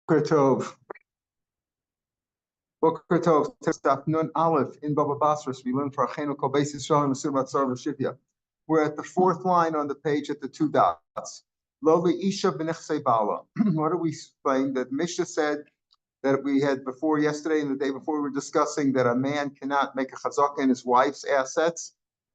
Boker Tov. Boker Tov. Daf Nun Aleph in Baba Basras. We learn for Achenu Kol Beis Yisrael and Masur Matzar V'Shivya. We're at the fourth line on the page at the two dots. Lo Isha b'nechsei bala. What do we explain? That Mishnah said that we had before yesterday and the day before we were discussing that a man cannot make a chazaka in his wife's assets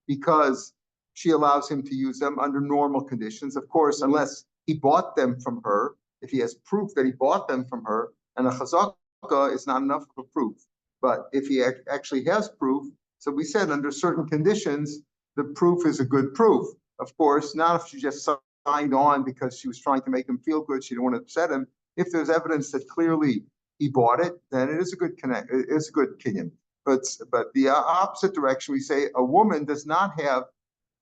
because she allows him to use them under normal conditions. Of course, unless he bought them from her, if he has proof that he bought them from her, and a chazaka is not enough of a proof. But if he actually has proof, so we said under certain conditions, the proof is a good proof. Of course, not if she just signed on because she was trying to make him feel good, she didn't want to upset him. If there's evidence that clearly he bought it, then it is a good connect. It is a good kinyan. But the opposite direction, we say a woman does not have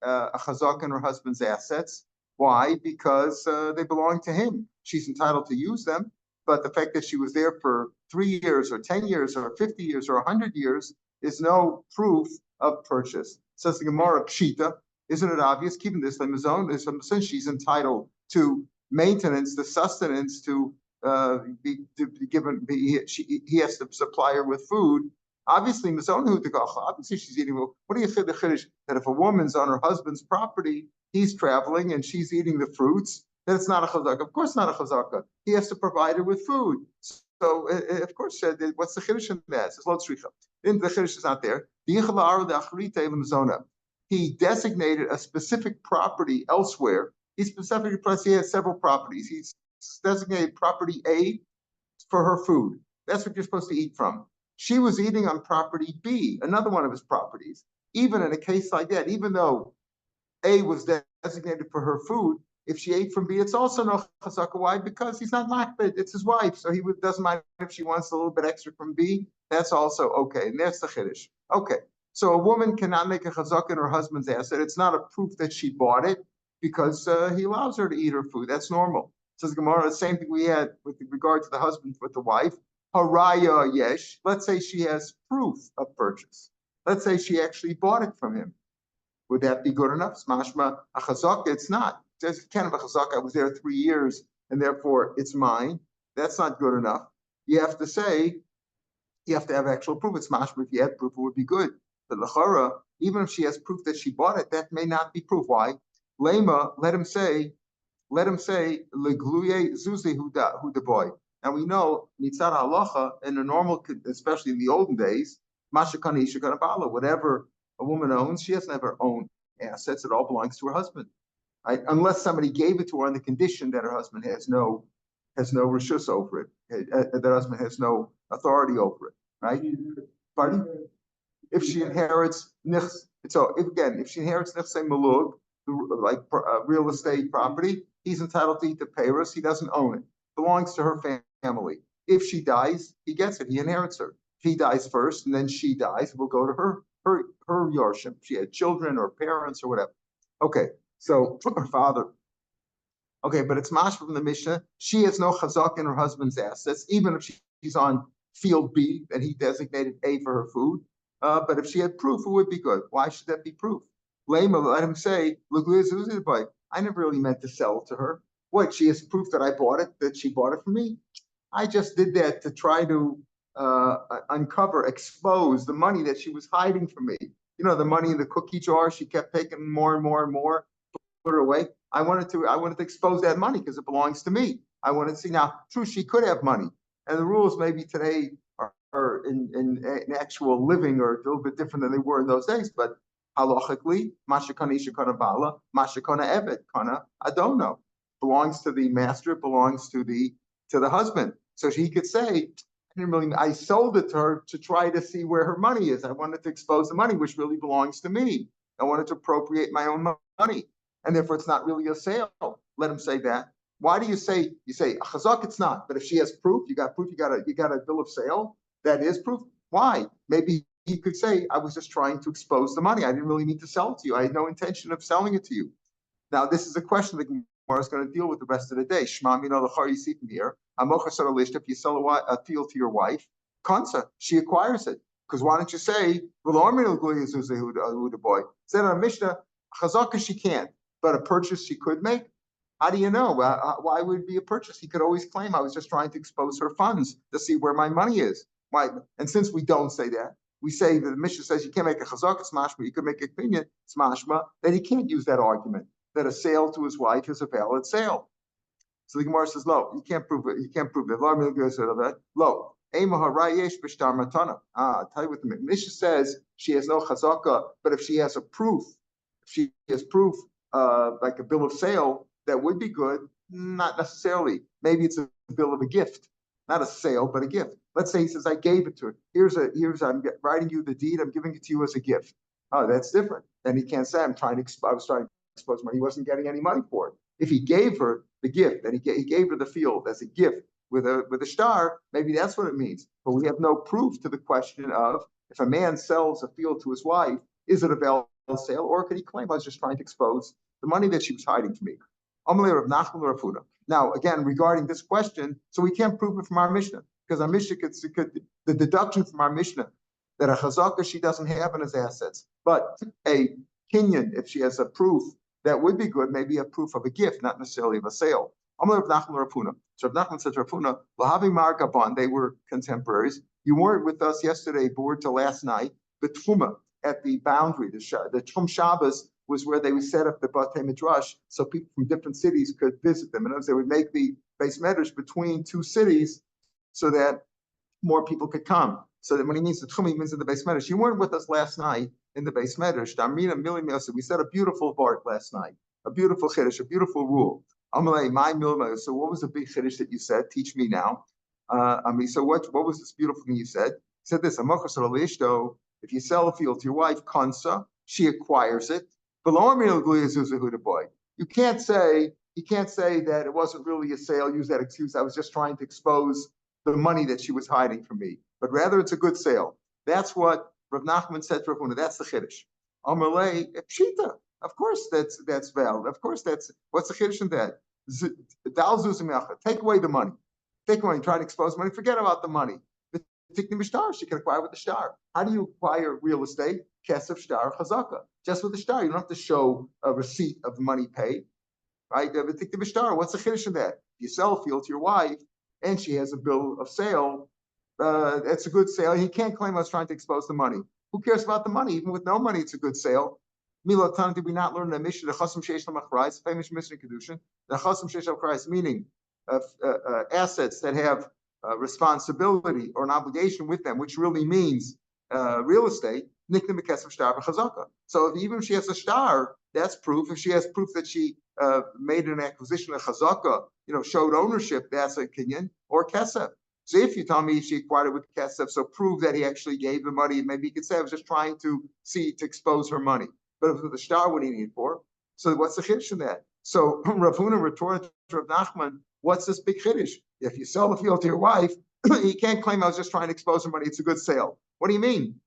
a chazaka in her husband's assets. Why? Because they belong to him. She's entitled to use them. But the fact that she was there for 3 years or 10 years or 50 years or 100 years is no proof of purchase. Says the Gemara, Pshita, isn't it obvious? Keeping this since she's entitled to maintenance, the sustenance to be given. He has to supply her with food. Obviously, obviously she's eating. What do you say the chiddush that if a woman's on her husband's property, he's traveling and she's eating the fruits, then it's not a chazaka? Of course, not a chazaka. He has to provide her with food. So, of course, what's the chiddush in that? It says, the chiddush is not there. He designated a specific property elsewhere. He has several properties. He's designated property A for her food. That's what you're supposed to eat from. She was eating on property B, another one of his properties. Even in a case like that, even though A was designated for her food, if she ate from B, it's also no chazaka. Why? Because he's not machbed. It's his wife, so he doesn't mind if she wants a little bit extra from B. That's also okay, and that's the chiddush. Okay, so a woman cannot make a chazaka in her husband's asset. It's not a proof that she bought it because he allows her to eat her food. That's normal. Says Gemara, the same thing we had with regard to the husband with the wife. Haraya yesh. Let's say she has proof of purchase. Let's say she actually bought it from him. Would that be good enough? Smashma a chazaka. It's not. It's kind of a chazaka. I was there 3 years, and therefore it's mine. That's not good enough. You have to say, you have to have actual proof. It's mashma. If you had proof, it would be good. But lachara, even if she has proof that she bought it, that may not be proof. Why? Lema, let him say, legluye zuzi hu the boy. And we know mitzad halacha in the normal, especially in the olden days, mashakana ishakana bala. Whatever a woman owns, she doesn't have her own assets. It all belongs to her husband, right? Unless somebody gave it to her on the condition that her husband has no rishus over it. That husband has no authority over it, right? Pardon? If she inherits nichs, so if she inherits nichsei malug, like real estate property, he's entitled to eat the payros. He doesn't own it. It belongs to her family. If she dies, he gets it. He inherits her. If he dies first and then she dies, it will go to her yorshim. She had children or parents or whatever. Okay, so her father. Okay, but it's mashma from the Mishnah. She has no chazak in her husband's assets, even if she's on field B and he designated A for her food. But if she had proof, it would be good. Why should that be proof? Lema, let him say, I never really meant to sell to her. What? She has proof that I bought it, that she bought it from me. I just did that to try to expose the money that she was hiding from me. You know, the money in the cookie jar, she kept taking more and more and more, put it away. I wanted to expose that money because it belongs to me. I wanted to see now, true, she could have money. And the rules maybe today are in actual living are a little bit different than they were in those days, but halachically, mashakana ishakana bala, mashakana evet kana adono, belongs to the master, belongs to the husband. So he could say, I sold it to her to try to see where her money is. I wanted to expose the money, which really belongs to me. I wanted to appropriate my own money, and therefore it's not really a sale. Let him say that. Why do you say a chazak? It's not. But if she has proof, you got proof. You got a bill of sale. That is proof. Why? Maybe he could say, I was just trying to expose the money. I didn't really need to sell it to you. I had no intention of selling it to you. Now, this is a question that Gemara is going to deal with the rest of the day. Shema mino l'char you see from here. If you sell a field to your wife, kansa, she acquires it. Because why don't you say, boy? Said on Mishnah, chazaka she can't, but a purchase she could make. How do you know? Why would it be a purchase? He could always claim I was just trying to expose her funds to see where my money is. Why? And since we don't say that, we say that the Mishnah says you can't make a chazak, it's mashma, you could make a opinion, it's mashma, then he can't use that argument that a sale to his wife is a valid sale. So the Gemara says, "Lo, you can't prove it. You can't prove it." Lo, I'll tell you what the Mishnah says. She has no chazaka, but if she has a proof, like a bill of sale, that would be good. Not necessarily. Maybe it's a bill of a gift, not a sale, but a gift. Let's say he says, "I gave it to her. I'm writing you the deed. I'm giving it to you as a gift." Oh, that's different. Then he can't say, I was trying to expose money. He wasn't getting any money for it. If he gave her the gift, and he gave her the field as a gift with a star, maybe that's what it means. But we have no proof to the question of if a man sells a field to his wife, is it a valid sale, or could he claim I was just trying to expose the money that she was hiding from me? Now, again, regarding this question, so we can't prove it from our Mishnah, because our Mishnah the deduction from our Mishnah that a chazaka she doesn't have in his assets, but a kinyan, if she has a proof, that would be good, maybe a proof of a gift, not necessarily of a sale. So Rav Nachman said to Rav Huna, they were contemporaries. You weren't with us yesterday, board to last night, but Tfuma at the boundary, the Tfum Shabbos was where they would set up the Batei Midrash so people from different cities could visit them. In other words, they would make the base medrash between two cities so that more people could come. So that when he means the Tchum, he means in the base medrash. You weren't with us last night in the base medrash. We said a beautiful vart last night, a beautiful chiddush, a beautiful rule. So what was the big chiddush that you said? Teach me now. So what was this beautiful thing you said? He said this: if you sell a field to your wife, kansa, she acquires it. You can't say that it wasn't really a sale. Use that excuse. I was just trying to expose the money that she was hiding from me, but rather it's a good sale. That's what Rav Nachman said to Rav Huna. That's the chiddush. Amalei pshita. Of course, that's valid. Of course, what's the chiddush in that? Take away the money. Take away. Try to expose money. Forget about the money. She can acquire with the star. How do you acquire real estate? Kesef star chazaka. Just with the star, you don't have to show a receipt of the money paid, right? What's the chiddush in that? You sell a field to your wife, and she has a bill of sale. It's a good sale. He can't claim I was trying to expose the money. Who cares about the money? Even with no money, it's a good sale. Milatan, did we not learn the Mishnah, the Chasam Sheish Lamachrais, famous Mishnah Kedushin, the Chasam Sheish Lamachrais, meaning assets that have responsibility or an obligation with them, which really means real estate. So even if she has a star, that's proof. If she has proof that she made an acquisition, a chazaka, showed ownership, that's a kinyan or kesef. So if you tell me she acquired it with kesef, so prove that he actually gave the money. Maybe you could say I was just trying to expose her money. But if with the star, what do you need it for? So what's the chiddush in that? So Rav Huna retorted to Rav Nachman, what's this big chiddush? If you sell the field to your wife, you can't claim I was just trying to expose her money. It's a good sale. What do you mean?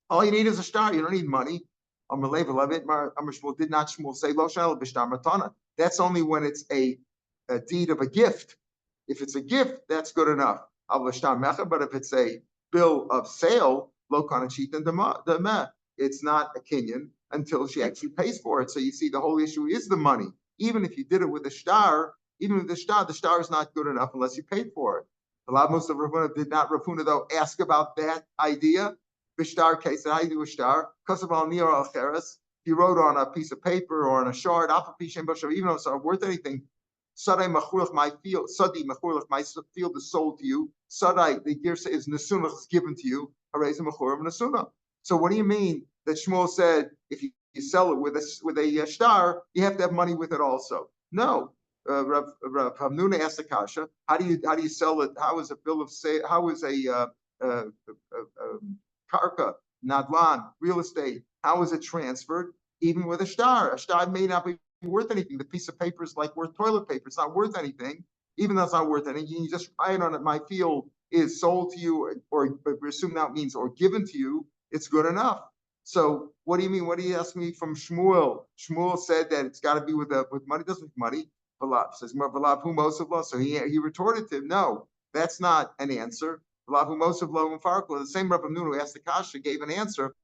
All you need is a star. You don't need money. Did not Shmuel say lo shel b'shtar matana? That's only when it's a deed of a gift. If it's a gift, that's good enough. But if it's a bill of sale, lo kanachit and dema, it's not a kinyan until she actually pays for it. So you see, the whole issue is the money. Even if you did it with a star, the star is not good enough unless you paid for it. The Labmos of Rav Huna did not, Rav Huna, though, ask about that idea. Bishtar case, how do you do a star? Kasaval Nir al Cheres. He wrote on a piece of paper or on a shard, even though it's not worth anything. Sadai machurach, my field, Sadi machurach, my field is sold to you. Sadai, the girsa is Nesunah, is given to you. Hareza machurav Nesunah. So what do you mean that Shmuel said if you sell it with a star, you have to have money with it also? No. Rav Hamnuna asked the kasha, how do you sell it? How is a bill of sale? How is a karka, nadlan, real estate? How is it transferred? Even with a star may not be worth anything. The piece of paper is like worth toilet paper. It's not worth anything. Even though it's not worth anything, you just write on it, my field is sold to you, or we assume that means or given to you. It's good enough. So what do you mean? What do you ask me from Shmuel? Shmuel said that it's got to be with money. Doesn't make money. Valav says Valav hu mosav lo. So he retorted to him, no, that's not an answer. Valav hu mosav lo m'farkla. The same Rav Hamnuna who asked the kasha gave an answer.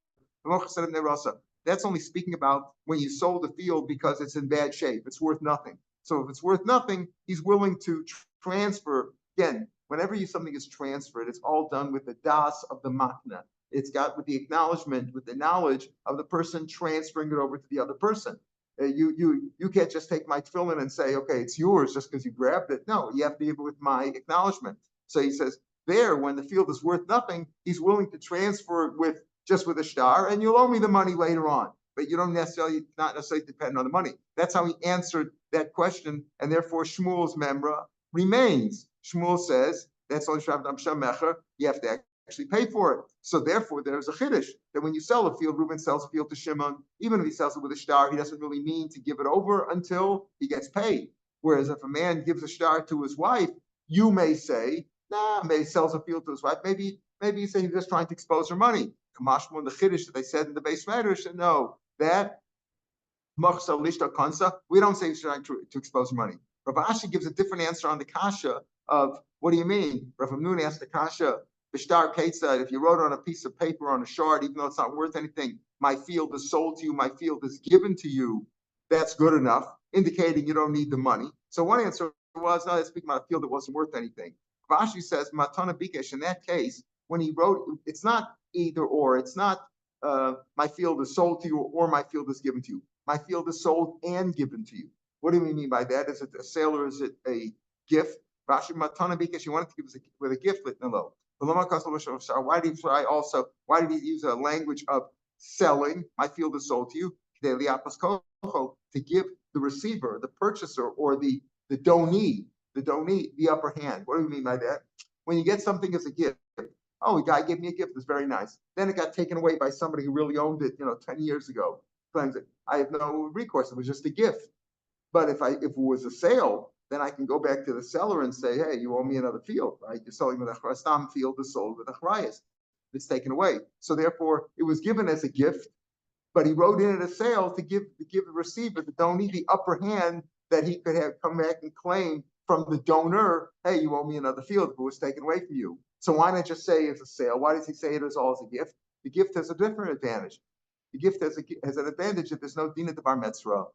That's only speaking about when you sold the field because it's in bad shape. It's worth nothing. So if it's worth nothing, he's willing to transfer. Again, whenever something is transferred, it's all done with the das of the makna. It's got with the acknowledgement, with the knowledge of the person transferring it over to the other person. You can't just take my tefillin and say, okay, it's yours just because you grabbed it. No, you have to give it with my acknowledgement. So he says, there, when the field is worth nothing, he's willing to transfer it with just with a star, and you'll owe me the money later on. But you don't not necessarily depend on the money. That's how he answered that question, and therefore Shmuel's memra remains. Shmuel says that's only Shrav Damshah Mecher. You have to actually pay for it. So therefore, there's a chiddush that when you sell a field, Reuben sells a field to Shimon, even if he sells it with a star, he doesn't really mean to give it over until he gets paid. Whereas if a man gives a star to his wife, you may say, nah, maybe he sells a field to his wife. Maybe you say he's just trying to expose her money. Kamashmo, the chiddush that they said in the base matter, said no, that machsa lishta kansa, we don't say he's trying to expose her money. Rav Ashi gives a different answer on the kasha of what do you mean? Rav Nun asked the kasha, Bishtar Ketzad, if you wrote on a piece of paper on a shard, even though it's not worth anything, my field is sold to you, my field is given to you, that's good enough, indicating you don't need the money. So one answer was, no, that's speaking about a field that wasn't worth anything. Rav Ashi says, Matana Bikesh, in that case, when he wrote, it's not either or, it's not my field is sold to you or my field is given to you. My field is sold and given to you. What do we mean by that? Is it a sale or is it a gift? Rashi Matana Bikesh, you wanted to give us with a gift, no. Why did he use a language of selling? My field is sold to you. To give the receiver, the purchaser, or the donee, the upper hand. What do we mean by that? When you get something as a gift, oh, a guy gave me a gift, it's very nice. Then it got taken away by somebody who really owned it, 10 years ago. I have no recourse. It was just a gift. But if it was a sale, then I can go back to the seller and say, hey, you owe me another field, right? You're selling with a Stam field is sold with a Chrayas. It's taken away. So therefore, it was given as a gift, but he wrote in it a sale to give the receiver, the donee, the upper hand that he could have come back and claim from the donor, hey, you owe me another field, but it was taken away from you. So why not just say it's a sale? Why does he say it as all as a gift? The gift has a different advantage. The gift has an advantage that there's no din at the bar mitzvah.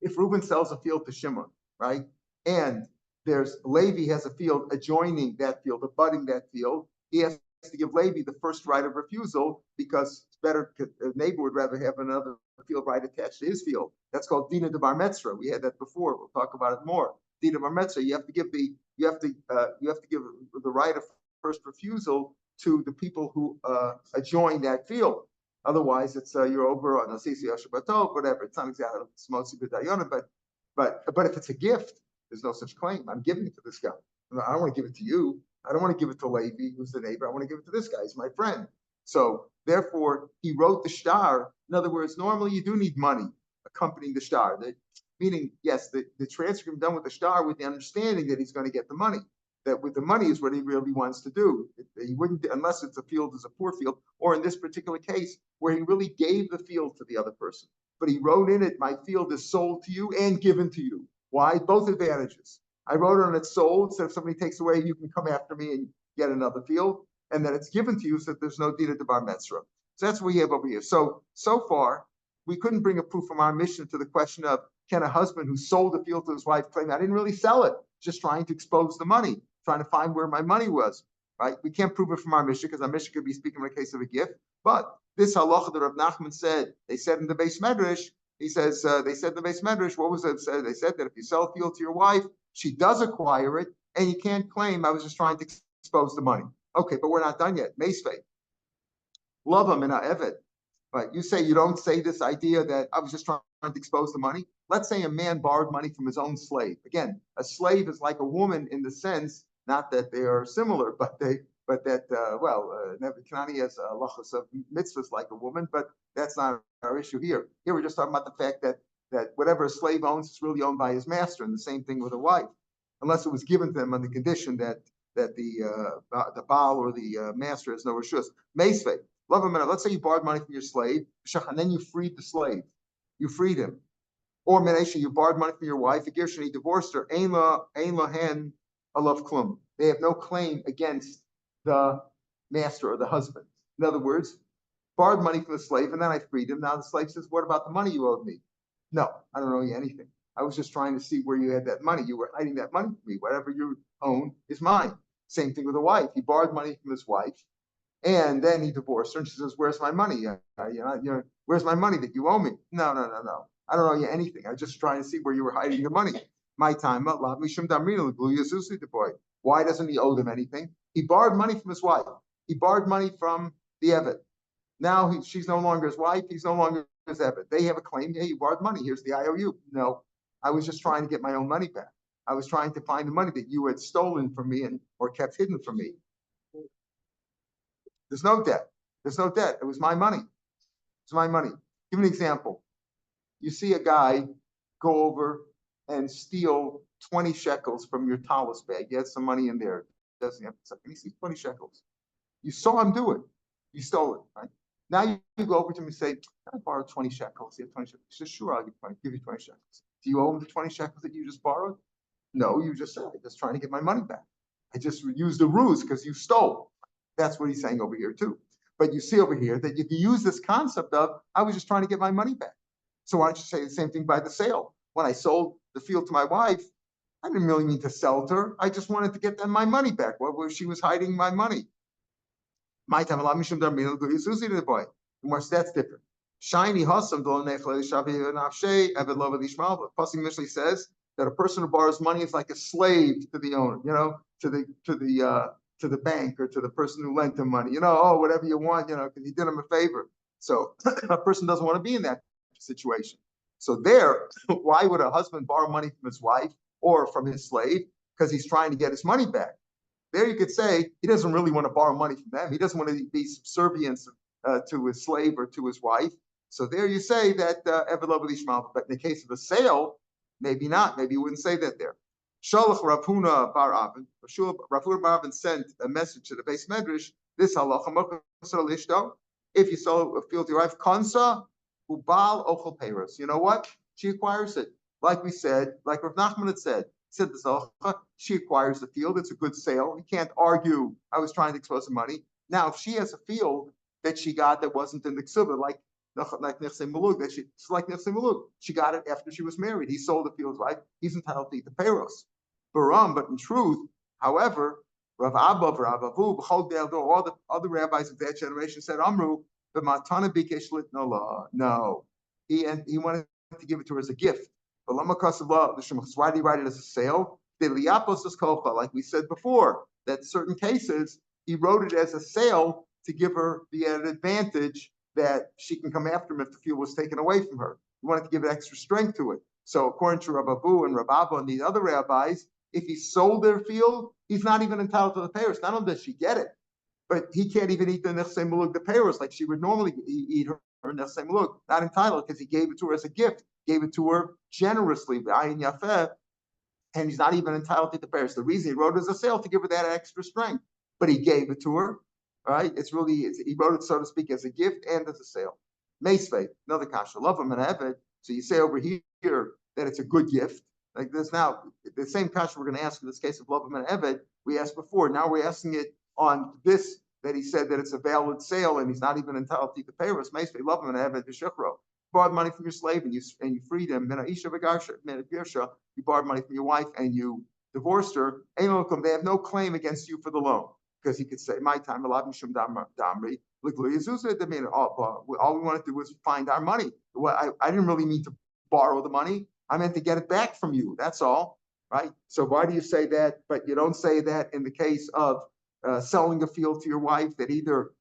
If Reuben sells a field to Shimon, right, and there's Levi has a field adjoining that field, abutting that field, he has to give Levi the first right of refusal because it's better. A neighbor would rather have another field right attached to his field. That's called dina de bar mitzvah. We had that before. We'll talk about it more. Dina bar mitzvah. You have to give the right of first refusal to the people who adjoin that field. Otherwise, it's you're over on Asisi Ashabato, whatever. It's not exactly Smosi B'Dayona, but if it's a gift, there's no such claim. I'm giving it to this guy. I don't want to give it to you. I don't want to give it to Levi, who's the neighbor. I want to give it to this guy. He's my friend. So therefore, he wrote the shtar. In other words, normally you do need money accompanying the shtar. Meaning, yes, the transfer can be done with the shtar with the understanding that he's going to get the money. That with the money is what he really wants to do. He wouldn't, unless it's a field is a poor field, or in this particular case, where he really gave the field to the other person. But he wrote in it, my field is sold to you and given to you. Why? Both advantages. I wrote on it sold, so if somebody takes away, you can come after me and get another field, and that it's given to you so that there's no dina de bar mitzvah. So that's what we have over here. So far, we couldn't bring a proof from our mission to the question of, can a husband who sold a field to his wife claim, I didn't really sell it, just trying to expose the money, trying to find where my money was, right? We can't prove it from our mission because our mission could be speaking in a case of a gift. But this halacha that Rav Nachman said, they said in the base medrash, he says, they said in the base medrash, what was it? They said that if you sell a field to your wife, she does acquire it, and you can't claim I was just trying to expose the money. Okay, but we're not done yet. Meisvei. Love him in a evet. But you say you don't say this idea that I was just trying to expose the money. Let's say a man borrowed money from his own slave. Again, a slave is like a woman in the sense, not that they are similar, but Nebuchadnezzar has halachos of mitzvahs like a woman, but that's not our issue here. Here we're just talking about the fact that whatever a slave owns is really owned by his master, and the same thing with a wife, unless it was given to them on the condition that the Baal or the master has no reshus. Meisvei. Love a minute. Let's say you borrowed money from your slave, and then you freed the slave. You freed him. Or Menesha, you borrowed money from your wife, and he divorced her. Ein lahen alav klum. They have no claim against the master or the husband. In other words, borrowed money from the slave, and then I freed him. Now the slave says, what about the money you owed me? No, I don't owe you anything. I was just trying to see where you had that money. You were hiding that money from me. Whatever you own is mine. Same thing with a wife. He borrowed money from his wife, and then he divorced her. And she says, "Where's my money? Where's my money that you owe me?" No. I don't owe you anything. I was just trying to see where you were hiding the money. My time. Why doesn't he owe them anything? He borrowed money from his wife. He borrowed money from the Eved. Now she's no longer his wife. He's no longer his Eved. They have a claim. Hey, you borrowed money. Here's the IOU. No, I was just trying to get my own money back. I was trying to find the money that you had stolen from me or kept hidden from me. There's no debt. There's no debt. It was my money. It's my money. Give me an example. You see a guy go over and steal 20 shekels from your talus bag. You had some money in there. Doesn't have to. He sees 20 shekels. You saw him do it. You stole it, right? Now you go over to him and say, "Can I borrow 20 shekels? You have 20 shekels." He says, "Sure, I'll give you 20 shekels." Do you owe him the 20 shekels that you just borrowed? No, you just said, "I'm just trying to get my money back. I just used the ruse because you stole." That's what he's saying over here too. But you see over here that you can use this concept of, I was just trying to get my money back. So why don't you say the same thing by the sale? When I sold the field to my wife, I didn't really mean to sell to her. I just wanted to get my money back. Well, she was hiding my money. My time, that's different. Shiny Hassam Passing Mishlei says that a person who borrows money is like a slave to the owner, to the bank or to the person who lent him money, whatever you want, because he did him a favor. So a person doesn't want to be in that situation. So there, why would a husband borrow money from his wife or from his slave? Because he's trying to get his money back. There you could say he doesn't really want to borrow money from them. He doesn't want to be subservient to his slave or to his wife. So there you say that Eved Lo B'Lishma. But in the case of a sale, maybe not. Maybe you wouldn't say that there. Shalach Rav Huna bar Avin. Rav Huna bar Avin sent a message to the base medrash. This halacha if you sell a field to your wife, kansa ubal ochel peiros. You know what? She acquires it. Like we said, like Rav Nachman had said. Said this halacha, she acquires the field. It's a good sale. You can't argue. I was trying to expose the money. Now, if she has a field that she got that wasn't in the ksuba, like Nechse Malug, it's like Nechse Malug. She got it after she was married. He sold the field, right? He's entitled to eat the peiros. But in truth, however, Rav Abba, Rav Avu, all the other rabbis of that generation said, Amru, the matana bikesh litnola. No, he wanted to give it to her as a gift. But why did he write it as a sale? Like we said before, that in certain cases he wrote it as a sale to give her the added advantage that she can come after him if the field was taken away from her. He wanted to give it extra strength to it. So according to Rav Abu and Rav Abba and the other rabbis, if he sold their field, he's not even entitled to the peiros. Not only does she get it, but he can't even eat the nechse malug, the peiros, like she would normally eat her nechse malug. Not entitled because he gave it to her as a gift, gave it to her generously, and he's not even entitled to the peiros. The reason he wrote it as a sale to give her that extra strength, but he gave it to her. Right? He wrote it, so to speak, as a gift and as a sale. Meisvei, another kasha, love him and Eved. So you say over here that it's a good gift. Like this now, the same kasha we're going to ask in this case of love him and Eved, we asked before. Now we're asking it on this, that he said that it's a valid sale and he's not even entitled to eat the peiros. Meisvei, love him and Eved, b'shukro. Borrowed money from your slave and you freed him. You borrowed money from your wife and you divorced her. They have no claim against you for the loan. Because he could say, my time, all we want to do was find our money. I didn't really mean to borrow the money. I meant to get it back from you. That's all, right? So why do you say that? But you don't say that in the case of selling a field to your wife, that either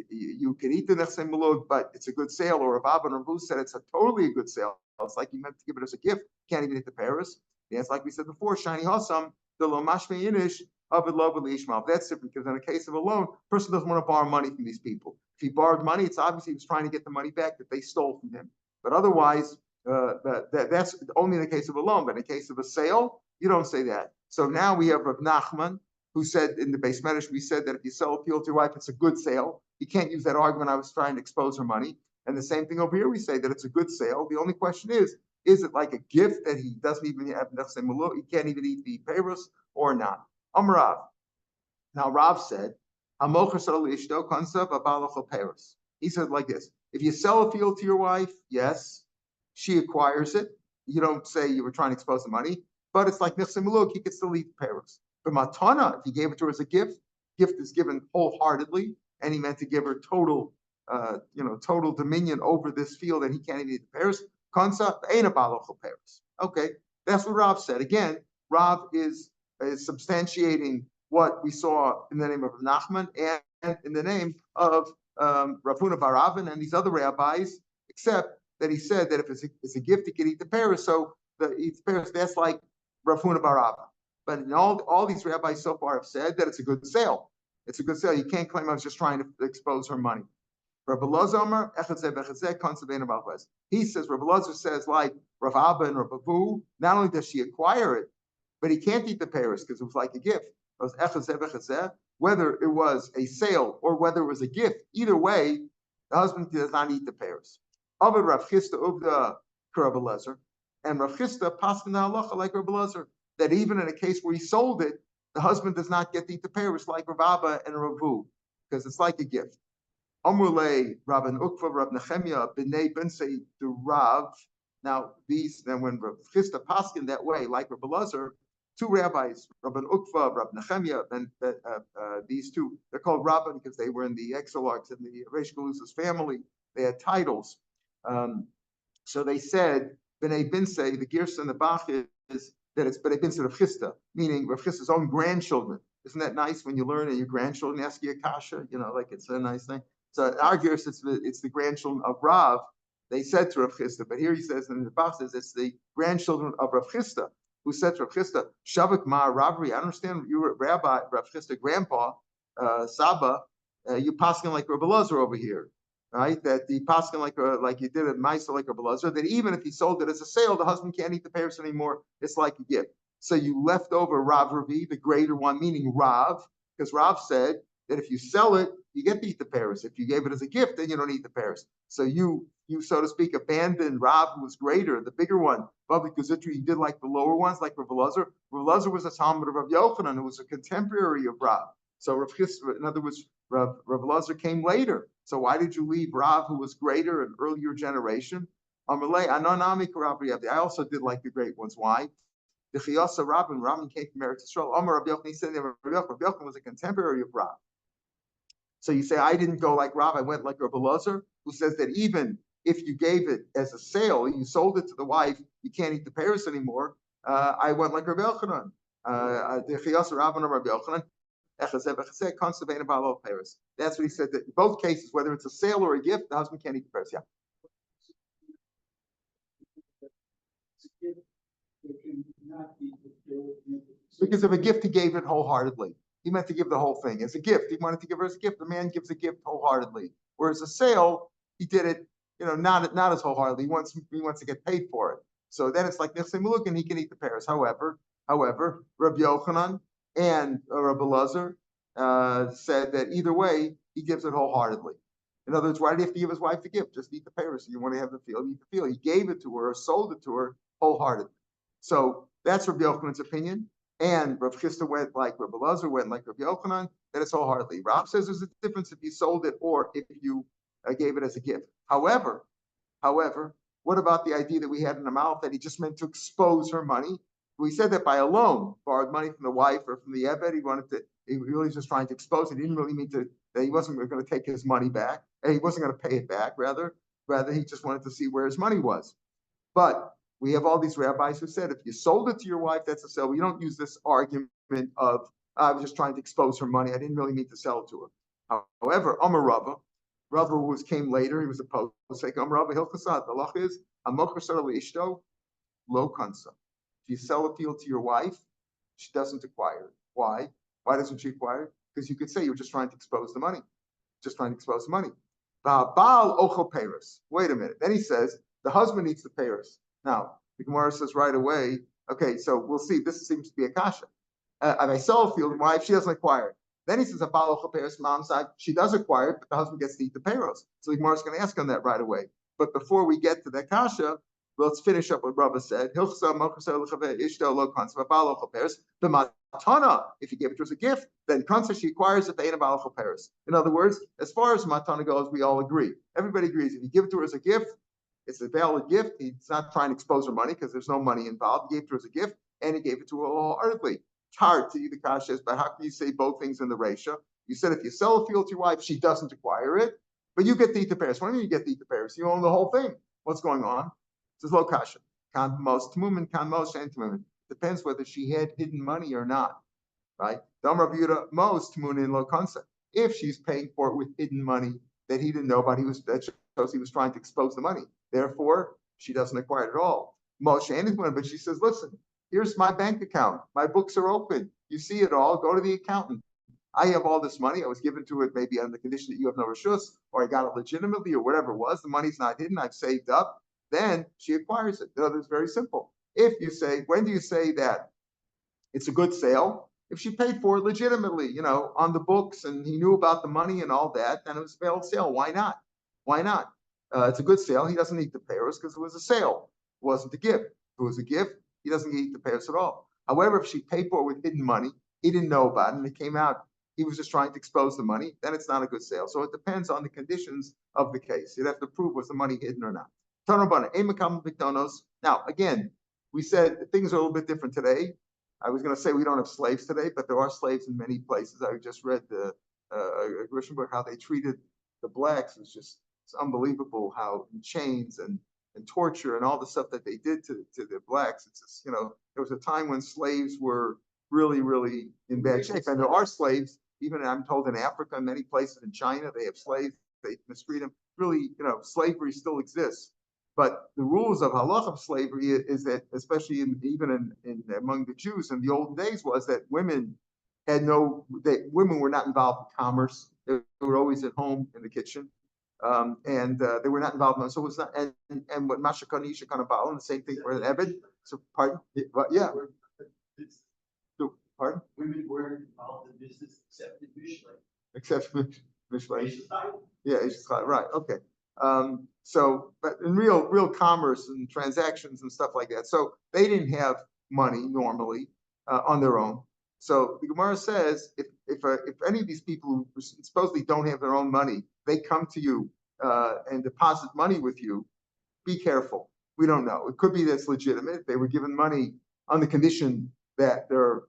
you can eat the nechse malug, but it's a good sale, or Rav Abba and Rav Huna said it's totally a good sale. It's like you meant to give it as a gift. Can't even eat the peiros. Yes, like we said before, shiny hasam, the lo mashme inish, that's different because in a case of a loan, a person doesn't want to borrow money from these people. If he borrowed money, it's obviously he was trying to get the money back that they stole from him. But otherwise, that's only in the case of a loan. But in the case of a sale, you don't say that. So now we have Rav Nachman, who said in the base medrash, we said that if you sell a field to your wife, it's a good sale. You can't use that argument, I was trying to expose her money. And the same thing over here, we say that it's a good sale. The only question is it like a gift that he doesn't even have nechse malug, he can't even eat the peiros, or not? Rav. Now Rav said, he said like this: if you sell a field to your wife, yes, she acquires it. you don't say you were trying to expose the money, but it's like Nichse Muluk, he could still eat the Paris. But Matana, if he gave it to her as a gift is given wholeheartedly, and he meant to give her total total dominion over this field, and he can't even eat the Paris. Kansa, ain't a balochal Paris. Okay, that's what Rav said. Again, Rav is substantiating what we saw in the name of Nachman and in the name of Rav Huna bar Avin and these other rabbis, except that he said that if it's a gift, he can eat the Paris. So eats Paris, that's like Rav Huna bar Avin. But in all these rabbis so far have said that it's a good sale. It's a good sale. You can't claim I was just trying to expose her money. He says, Rabbi Lazar says, like Rav Abba and Rav Abu, not only does she acquire it, but he can't eat the Paris because it was like a gift. Whether it was a sale or whether it was a gift, either way, the husband does not eat the Paris. Avad Rav Chisda Uvda Rabbi Lazar, and Rav Chisda paskin halacha like Rabbi Lazar, that even in a case where he sold it, the husband does not get to eat the Paris like Rav Abba and Rav Abu, because it's like a gift. Amrulei Rabban Ukva Rav Nechemia B'nei Bensei the Rav. Now then when Rav Chisda paskin that way, like Rabbi Lazar, two rabbis, Rabban Ukva, Rav Nechemia, and these two, they're called Rabban because they were in the exilarchs in the Reish Galusa's family. They had titles. So they said B'nei Bensei, the Gersa and the Bach is that it's B'nei Bensei Rav Chisda, meaning Rav Chisda's own grandchildren. Isn't that nice when you learn and your grandchildren ask you a kasha? Like it's a nice thing. So in our Gersa, it's the grandchildren of Rav. They said to Rav Chisda, but here he says, and the Bach says it's the grandchildren of Rav Chisda, who said to Rav Chisda, Shavik Ma Ravri, I understand you were Rabbi, Rav Chisda, grandpa, Saba, you paskin like Rabbi Lazar over here, right? That the paskin like you did at Maisa like Rabbi Lazar, that even if he sold it as a sale, the husband can't eat the Paris anymore. It's like a gift. So you left over Rav Ravi, the greater one, meaning Rav, because Rav said that if you sell it, you get to eat the Paris. If you gave it as a gift, then you don't eat the Paris. So you so to speak, abandoned Rav, who was greater, the bigger one. Babli Kuzitri, you did like the lower ones, like Rav Lazar. Rav Lazar was a Talmud of Rav Yochanan, who was a contemporary of Rav. So Rav Chisda, in other words, Rav Lazar came later. So why did you leave Rav, who was greater, an earlier generation? I also did like the great ones. Why? The Chiyasa Rabin came from Eretz Yisrael. Amar Rav Yochanan, he said Rav Yochanan was a contemporary of Rav. So you say, I didn't go like Rav, I went like Rav Lazar, who says that even if you gave it as a sale, you sold it to the wife, you can't eat the Paris anymore. I went like Rav Yochanan. The Chiyasa Rabin of Rav Yochanan. That's what he said, that in both cases, whether it's a sale or a gift, the husband can't eat the Paris. Yeah. Because of a gift, he gave it wholeheartedly. He meant to give the whole thing as a gift. He wanted to give her as a gift. The man gives a gift wholeheartedly. Whereas a sale, he did it, not as wholeheartedly. He wants to get paid for it. So then it's like Nichse Muluk, and he can eat the Paris. However, Rabbi Yochanan and Rabbi Lazar said that either way, he gives it wholeheartedly. In other words, why did he have to give his wife a gift? Just eat the Paris. You want to have the field, eat the field. He gave it to her, or sold it to her wholeheartedly. So that's Rabbi Yochanan's opinion. And Rav Chisda went like Rabbi Lazar, went like Rabbi Yochanan, that it's wholeheartedly. Rav says there's a difference if you sold it or if you gave it as a gift. However, what about the idea that we had in the mouth that he just meant to expose her money? We said that by a loan, borrowed money from the wife or from the Ebed, he really was just trying to expose it. He didn't really mean that he wasn't going to take his money back, and he wasn't going to pay it back. Rather he just wanted to see where his money was. But we have all these rabbis who said if you sold it to your wife, that's a sale. We don't use this argument of I was just trying to expose her money. I didn't really mean to sell it to her. However, Amar Rava came later. He was opposed. Amar Rava Hilchasad. The law is Amocher Sarah Ishto Lo Kansa. If you sell a field to your wife, she doesn't acquire it. Why? Why doesn't she acquire it? Because you could say you're just trying to expose the money. Baal Ochel Paris. Wait a minute. Then he says the husband needs the Paris. Now, the Gemara says right away, okay, so we'll see. This seems to be a kasha. If I sell a field, wife, she doesn't acquire it. Then he says, mom side, she does acquire it, but the husband gets to eat the payros. So the Gemara is going to ask on that right away. But before we get to that kasha, let's finish up what Rava said. If you give it to her as a gift, then kansa she acquires it. In other words, as far as matana goes, we all agree. Everybody agrees. If you give it to her as a gift, It's a valid gift. He's not trying to expose her money because there's no money involved. He gave it to her as a gift, and he gave it to her wholeheartedly. It's hard to you, the kasha is, but how can you say both things in the ratio? You said if you sell a field to your wife, she doesn't acquire it, but you get to eat the pears. What do you mean you get to eat the pears? You own the whole thing. What's going on? It says lo kasha. Kan most tmumin, kan most and tmumin. Depends whether she had hidden money or not, right? Most tmumin lo concept. If she's paying for it with hidden money that he didn't know about, that shows he was trying to expose the money. Therefore, she doesn't acquire it at all. Moshe and tmumin, but she says, listen, here's my bank account. My books are open. You see it all. Go to the accountant. I have all this money. I was given to it maybe on the condition that you have no reshus, or I got it legitimately, or whatever it was. The money's not hidden. I've saved up. Then she acquires it. It's very simple. If you say, when do you say that it's a good sale? If she paid for it legitimately, on the books, and he knew about the money and all that, then it was a valid sale. Why not? Why not? It's a good sale. He doesn't need the payers because it was a sale. It wasn't a gift. If it was a gift, he doesn't eat the payers at all. However, if she paid for it with hidden money, he didn't know about it, and it came out, he was just trying to expose the money, then it's not a good sale. So it depends on the conditions of the case. You'd have to prove was the money hidden or not. Now, again, we said things are a little bit different today. I was going to say we don't have slaves today, but there are slaves in many places. I just read the Grisham book, how they treated the blacks. It's unbelievable how in chains and torture and all the stuff that they did to the blacks. It's just, there was a time when slaves were really, really in bad shape. And there are slaves, even I'm told in Africa, in many places in China, they have slaves, they mistreat them. Really, slavery still exists. But the rules of halakha of slavery is that, especially even among the Jews in the olden days, was that women women were not involved in commerce. They were always at home in the kitchen, and they were not involved in. So it was not. And what mashakani shakana ba'al, the same thing for an ebed. So pardon, yeah. So, pardon. Women were involved in business except in Mishlei. Except Mishlei. Yeah, right. Okay. But in real commerce and transactions and stuff like that. So they didn't have money normally on their own. So the Gemara says if any of these people who supposedly don't have their own money, they come to you and deposit money with you, be careful. We don't know. It could be that's legitimate. They were given money on the condition that their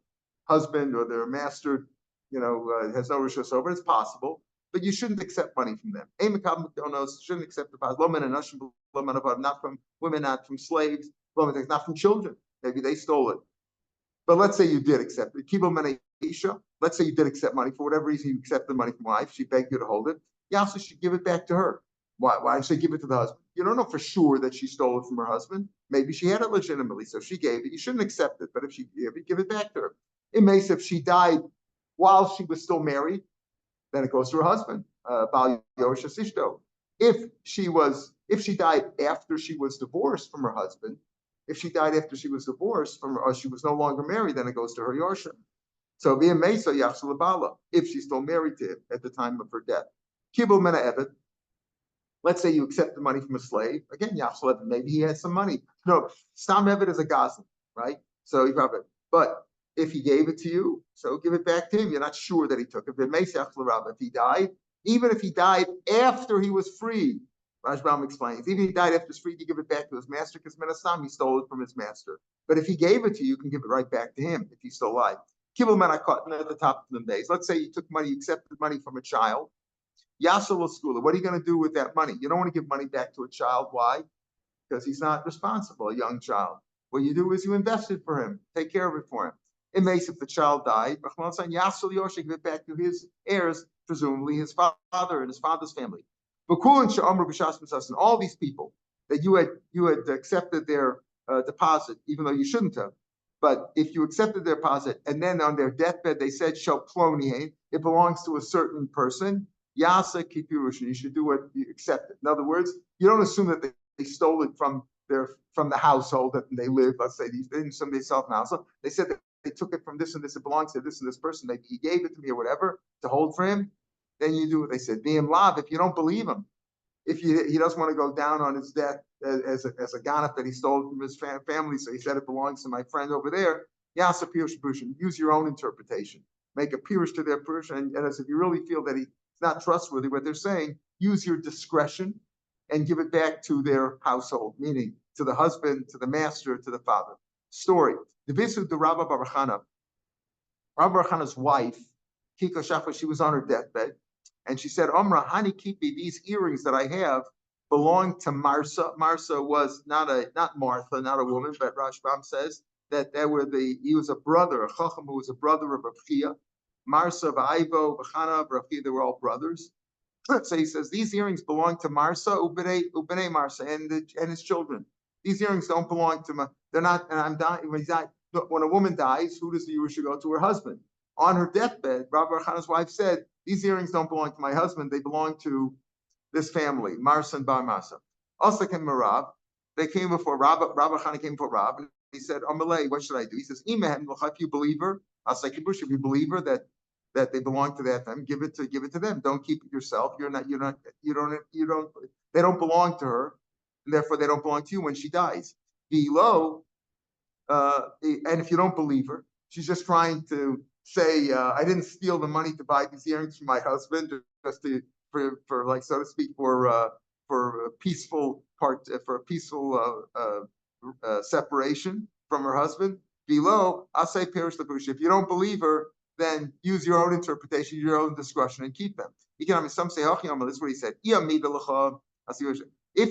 husband or their master, has no rishus over. It's possible. But you shouldn't accept money from them. Shouldn't accept deposit. Not from women, not from slaves, not from children. Maybe they stole it. But let's say you did accept it. Let's say you did accept money. For whatever reason, you accepted money from wife. She begged you to hold it. You also should give it back to her. Why should she give it to the husband? You don't know for sure that she stole it from her husband. Maybe she had it legitimately, so she gave it. You shouldn't accept it. But if she gave it, give it back to her. It may say if she died while she was still married, then it goes to her husband. If she died after she was divorced from her husband, if she died after she was divorced from her, or she was no longer married, then it goes to her Yorsha. So if she's still married to him at the time of her death. Kibul mena evet. Let's say you accept the money from a slave. Again, Yachshel, maybe he has some money. No, Stam evet is a gazan, right? So you have it. But if he gave it to you, so give it back to him. You're not sure that he took it. If he died, even if he died after he was freed, Rashbam explains, even if he died after he was freed, you give it back to his master because Menastam, he stole it from his master. But if he gave it to you, you can give it right back to him if he's still alive. Kibbul Menakot at the top of the days. Let's say you took money, you accepted money from a child. Yasal Skula, what are you going to do with that money? You don't want to give money back to a child. Why? Because he's not responsible, a young child. What you do is you invest it for him, take care of it for him. It makes if the child died, Yasal Yosh, give it back to his heirs, presumably his father and his father's family. And all these people that you had accepted their deposit, even though you shouldn't have. But if you accepted their deposit and then on their deathbed they said shall ploniain, it belongs to a certain person. Yasa kipirushin, you should do what you accept it. In other words, you don't assume that they stole it from the household that they live. Let's say they didn't assume they sell it from the household. They said that they took it from this and this. It belongs to this and this person. Maybe he gave it to me or whatever to hold for him. Then you do what they said. V'im lav. If you don't believe him, if he doesn't want to go down on his death as a ganef that he stole from his family, so he said it belongs to my friend over there. Yasa pirush pushin. Use your own interpretation. Make a pirush to their pirush, and as if you really feel that he's not trustworthy, what they're saying, use your discretion and give it back to their household, meaning to the husband, to the master, to the father. Story. The Visu de Rabba Barachana. Rabba Barachana's wife, Kiko Shafa, she was on her deathbed, and she said, Omra, Hani Kipi, these earrings that I have belong to Marsa. Marsa was not Martha, not a woman, but Rashbam says that he was a brother, a Chacham who was a brother of Rabchia. Marsa, Vaivo, Bachana, Rabchia, they were all brothers. So he says, these earrings belong to Marsa, Ubene Marsa, and his children. These earrings don't belong to they're not, and I'm dying, when a woman dies, who does the Yerusha go to? Her husband. On her deathbed, Rabbi Chana's wife said, these earrings don't belong to my husband, they belong to this family, Marsa and Bar Marsa. Also came Rav, they came before Rabbi Chana came before Rav, and he said, Amalei, what should I do? He says, Imehem, if you believe her, if you believe her that they belong to that family, give it to them. Don't keep it yourself. They don't belong to her, and therefore they don't belong to you when she dies. Below, and if you don't believe her, she's just trying to say, I didn't steal the money to buy these earrings from my husband, just for like, so to speak, for a peaceful separation from her husband. Below, I'll say Perish Lapush. If you don't believe her, then use your own interpretation, your own discretion, and keep them. Some say, this is what he said. If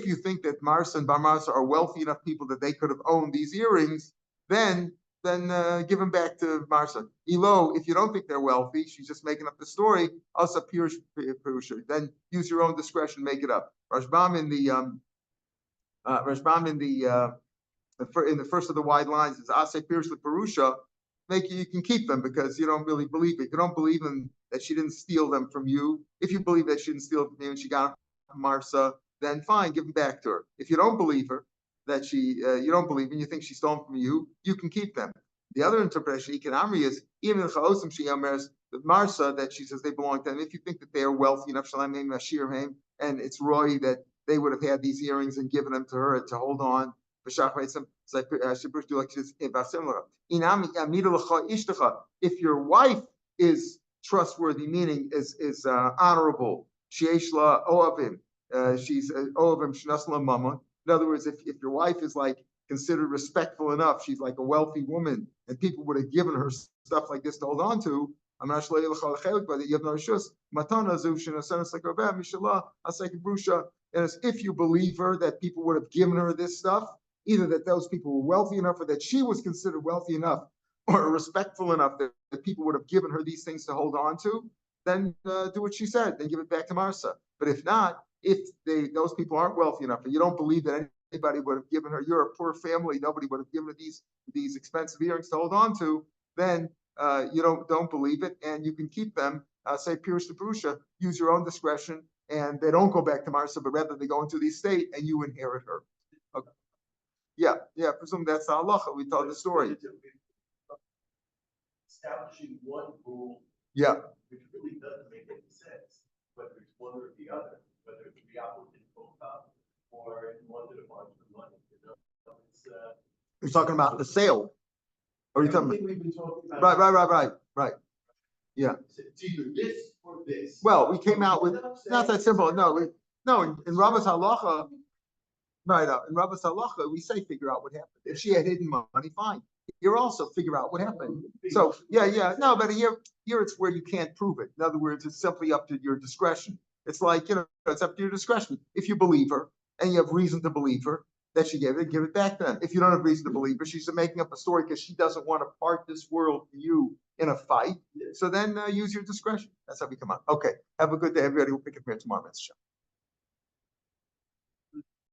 you think that Marsa and Bar Marsa are wealthy enough people that they could have owned these earrings, then give them back to Marsa. Elo, if you don't think they're wealthy, she's just making up the story. Also, then use your own discretion, make it up. Rashbam in the first of the wide lines is Ase Pirush Perusha. You can keep them because you don't really believe it. You don't believe that she didn't steal them from you. If you believe that she didn't steal them from you and she got them from Marsa, then fine, give them back to her. If you don't believe her, that you don't believe and you think she stole them from you, you can keep them. The other interpretation, Ikanamri, is even Chaosim she Amers, the Marsa, that she says they belong to them. If you think that they are wealthy enough, and it's Roy that they would have had these earrings and given them to her to hold on. If your wife is trustworthy, meaning is honorable, she's oavim, mama. In other words, if your wife is like considered respectful enough, she's like a wealthy woman, and people would have given her stuff like this to hold on to. I'm not sure you have no issues. And as if you believe her that people would have given her this stuff, either that those people were wealthy enough or that she was considered wealthy enough or respectful enough that people would have given her these things to hold on to, then do what she said, then give it back to Marsa. But if not, if those people aren't wealthy enough and you don't believe that anybody would have given her, you're a poor family, nobody would have given her these expensive earrings to hold on to, then you don't believe it and you can keep them. Say Pirush the Purusha, use your own discretion, and they don't go back to Marsa, but rather they go into the estate and you inherit her. Okay. Yeah, presume that's the halacha. We told the story. Establishing one rule, yeah, which really doesn't make any sense, whether it's one or the other, whether it's the applicant both up or in one to bunch of money. You're talking about the sale. Or are you talking about? Right. Yeah. It's either this or this. Well, we came out with not that simple. No, in Rabba's halacha. Right, in Rabba's halacha, we say figure out what happened. If she had hidden money, fine. Here also figure out what happened. So yeah. No, but here it's where you can't prove it. In other words, it's simply up to your discretion. It's like, it's up to your discretion. If you believe her and you have reason to believe her that she gave it, give it back to them. If you don't have reason to believe her, she's making up a story because she doesn't want to part this world for you in a fight. So then use your discretion. That's how we come out. Okay. Have a good day, everybody. We'll pick up here tomorrow.